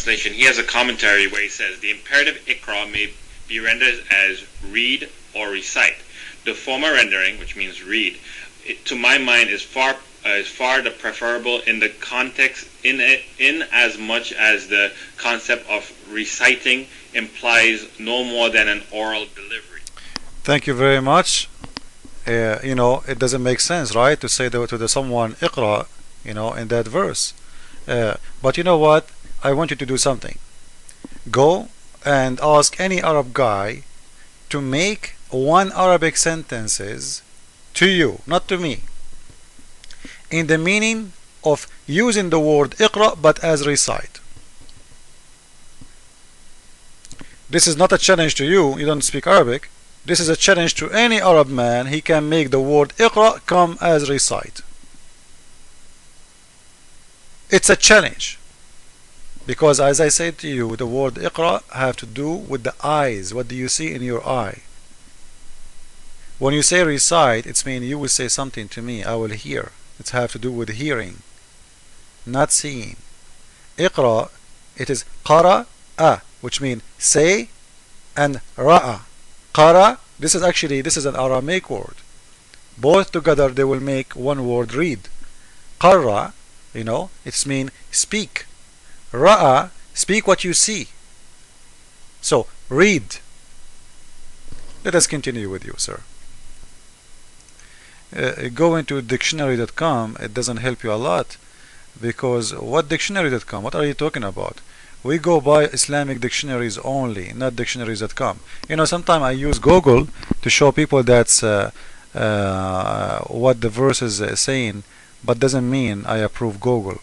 translation, he has a commentary where he says the imperative ikra may be rendered as read or recite. The former rendering, which means read, to my mind is far the preferable in the context in as much as the concept of reciting implies no more than an oral delivery. Thank you very much. It doesn't make sense, right, to say to the someone iqra, in that verse. But you know what? I want you to do something. Go and ask any Arab guy to make one Arabic sentences to you, not to me, in the meaning of using the word iqra but as recite. This is not a challenge to you, you don't speak Arabic. This is a challenge to any Arab man. He can make the word iqra come as recite. It's a challenge. Because as I said to you, the word iqra have to do with the eyes. What do you see in your eye? When you say recite, it's mean you will say something to me, I will hear. It have to do with hearing, not seeing. Iqra, it is qara'a, which means say, and ra'a. Qara, this is an Aramaic word. Both together they will make one word read. Qarra, it's mean speak. Ra'a, speak what you see. So read. Let us continue with you, sir. Go into dictionary.com. It doesn't help you a lot, because what dictionary.com? What are you talking about? We go by Islamic dictionaries only, not dictionaries.com. Sometimes I use Google to show people that's what the verse is saying, but doesn't mean I approve Google,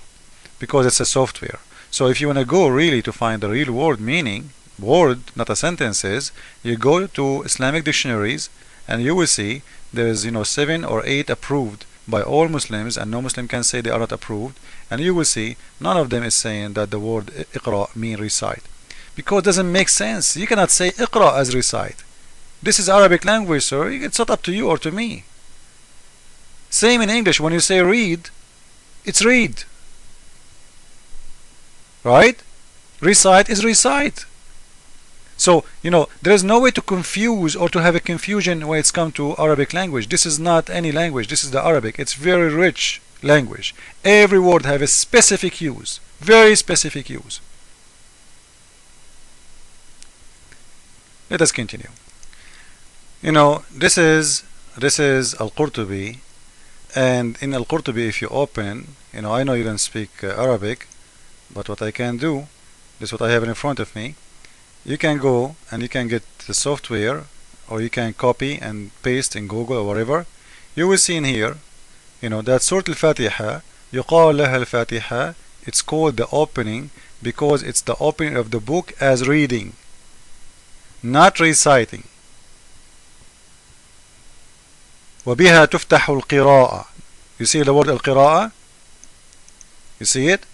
because it's a software. So if you want to go really to find the real word meaning, word, not a sentences, you go to Islamic dictionaries and you will see there is 7 or 8 approved by all Muslims, and no Muslim can say they are not approved, and you will see none of them is saying that the word iqra mean recite, because it doesn't make sense. You cannot say iqra as recite. This is Arabic language, sir. It's not up to you or to me. Same in English. When you say read, it's read, right? Recite is recite. So, there is no way to confuse or to have a confusion when it's come to Arabic language. This is not any language. This is the Arabic. It's very rich language. Every word have a specific use, very specific use. Let us continue. This is Al-Qurtubi, and in Al-Qurtubi, if you open, I know you don't speak Arabic, but what I can do, this is what I have in front of me. You can go and you can get the software, or you can copy and paste in Google or whatever. You will see in here, that Surah Al-Fatiha, يقال لها الفاتحة, it's called the opening because it's the opening of the book as reading, not reciting. وبها تفتح القراءة. You see the word القراءة? You see it?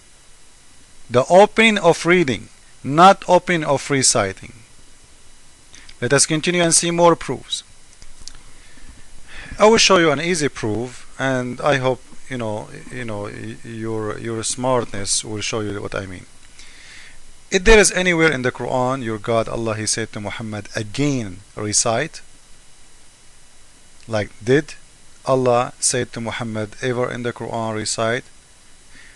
The opening of reading, not opening of reciting. Let us continue and see more proofs. I will show you an easy proof, and I hope your smartness will show you what I mean. If there is anywhere in the Quran your God Allah He said to Muhammad again recite, like did Allah say to Muhammad ever in the Quran recite?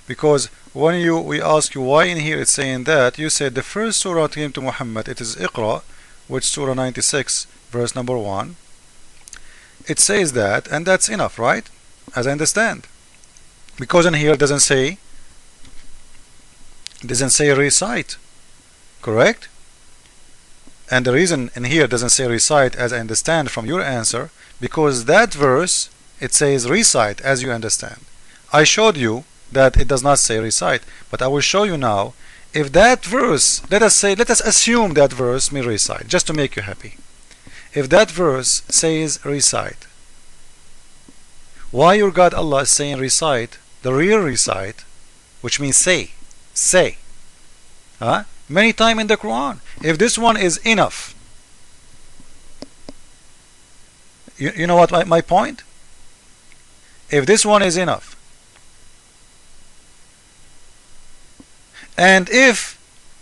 Because when we ask you why in here it's saying that, you said the first surah came to Muhammad, it is Iqra, which surah 96 verse number 1. It says that, and that's enough, right? As I understand, because in here it doesn't say recite, correct? And the reason in here doesn't say recite, as I understand from your answer, because that verse it says recite, as you understand. I showed you that it does not say recite, but I will show you now. If that verse, let us assume that verse may recite, just to make you happy. If that verse says recite, why your God Allah is saying recite, the real recite, which means say, many times in the Quran? If this one is enough, you know what my point? If this one is enough, and if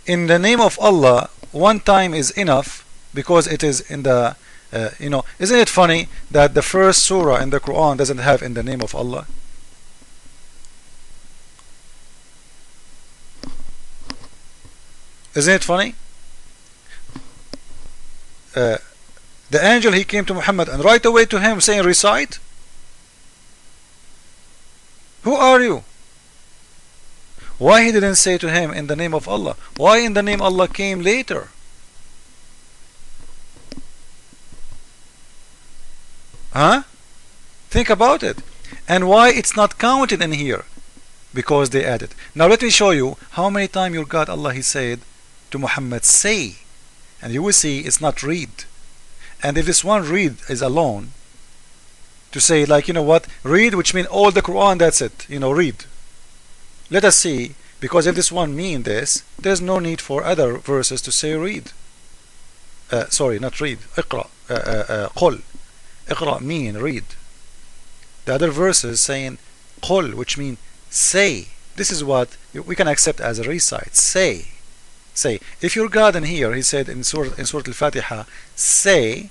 in the name of Allah, one time is enough because it is in the isn't it funny that the first surah in the Quran doesn't have in the name of Allah? Isn't it funny? The angel, he came to Muhammad and right away to him saying recite. Who are you? Why he didn't say to him in the name of Allah? Why in the name Allah came later? Huh? Think about it. And why it's not counted in here? Because they added. Now let me show you how many times your God Allah he said to Muhammad say, and you will see it's not read. And if this one read is alone, to say like what, read, which means all the Quran, that's it, read. Let us see, because if this one mean this, there's no need for other verses to say read. Sorry, not read. Iqra. Qul. Iqra mean read. The other verses saying qul, which mean say. This is what we can accept as a recite. Say. Say. If your God in here, he said in Surah Al-Fatiha, say,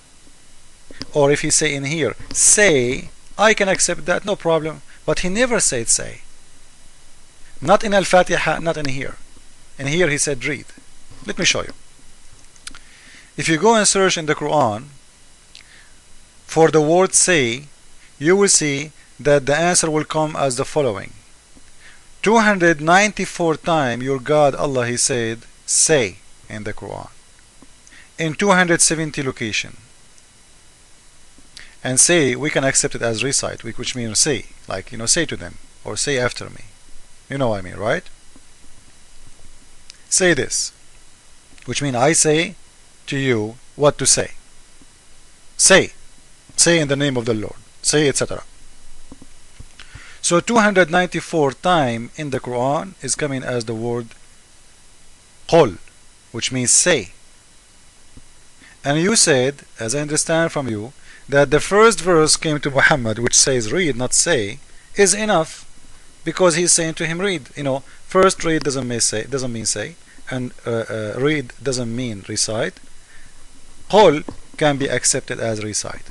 or if he say in here, say, I can accept that, no problem. But he never said say. Not in Al-Fatiha, not in here. In here he said read. Let me show you. If you go and search in the Quran for the word say, you will see that the answer will come as the following. 294 times your God Allah he said say in the Quran. In 270 location. And say, we can accept it as recite, which means say, like say to them, or say after me. You know what I mean, right? Say this, which means I say to you what to say. Say in the name of the Lord, say, etc. So 294 times in the Quran is coming as the word qul, which means say. And you said, as I understand from you, that the first verse came to Muhammad, which says read, not say, is enough, because he's saying to him read. First read doesn't mean say, and read doesn't mean recite. Qul can be accepted as recite,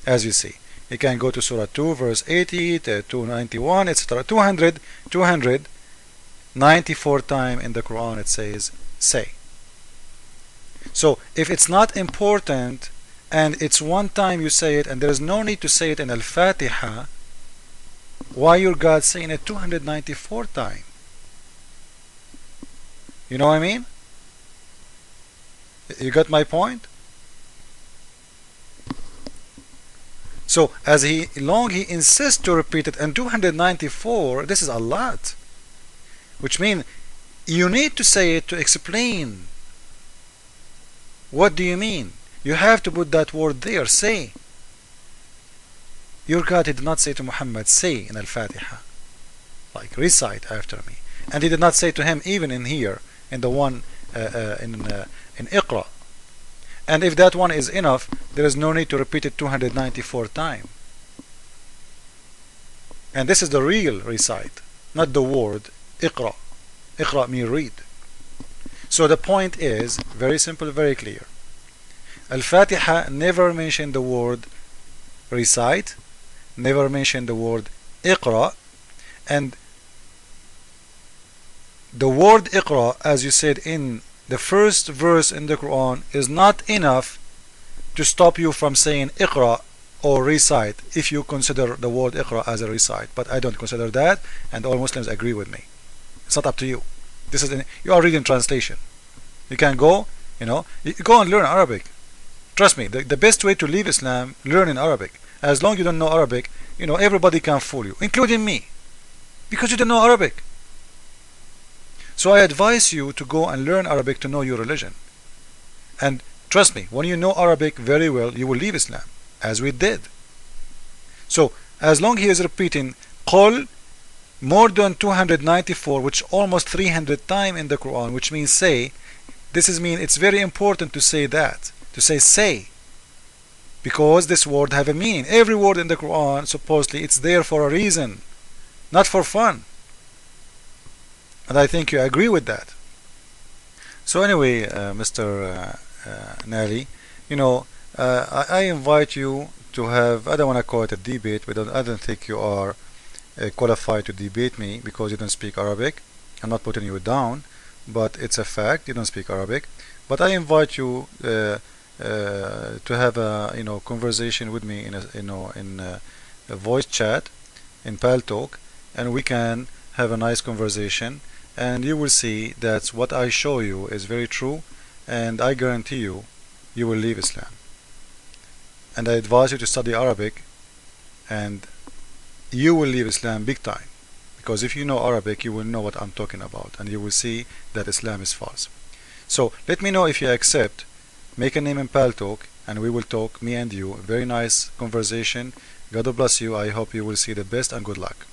as you see. You can go to Surah 2, verse 80, 291, etc. 294 times in the Quran it says say. So if it's not important and it's one time you say it and there is no need to say it in Al-Fatiha, why your God saying it 294 times? You know what I mean? You got my point? So as he insists to repeat it, and 294, this is a lot, which means you need to say it to explain what do you mean. You have to put that word there, say. Your God did not say to Muhammad say in Al-Fatiha, like recite after me, and he did not say to him even in here in the one in Iqra. And if that one is enough, there is no need to repeat it 294 times. And this is the real recite, not the word Iqra. Iqra means read. So the point is very simple, very clear. Al-Fatiha never mentioned the word recite, never mentioned the word Iqra, and the word Iqra, as you said in the first verse in the Quran, is not enough to stop you from saying Iqra or recite if you consider the word Iqra as a recite. But I don't consider that, and all Muslims agree with me. It's not up to you. This is you are reading translation. You can go, you go and learn Arabic. Trust me, the best way to leave Islam, learn in Arabic. As long as you don't know Arabic, everybody can fool you, including me, because you don't know Arabic. So I advise you to go and learn Arabic to know your religion. And trust me, when you know Arabic very well, you will leave Islam, as we did. So as long as he is repeating Qul more than 294, which almost 300 times in the Quran, which means say, this is mean it's very important to say that, to say, because this word have a meaning. Every word in the Quran, supposedly, it's there for a reason, not for fun. And I think you agree with that. So anyway, Mr. Nali, you know, I invite you to have, I don't want to call it a debate, but I don't think you are qualified to debate me because you don't speak Arabic. I'm not putting you down, but it's a fact, you don't speak Arabic. But I invite you to have a conversation with me in a voice chat in Paltalk, and we can have a nice conversation, and you will see that what I show you is very true, and I guarantee you, you will leave Islam. And I advise you to study Arabic, and you will leave Islam big time. Because if you know Arabic, you will know what I'm talking about, and you will see that Islam is false. So let me know if you accept. Make a name in Paltalk, and we will talk, me and you. Very nice conversation. God bless you. I hope you will see the best, and good luck.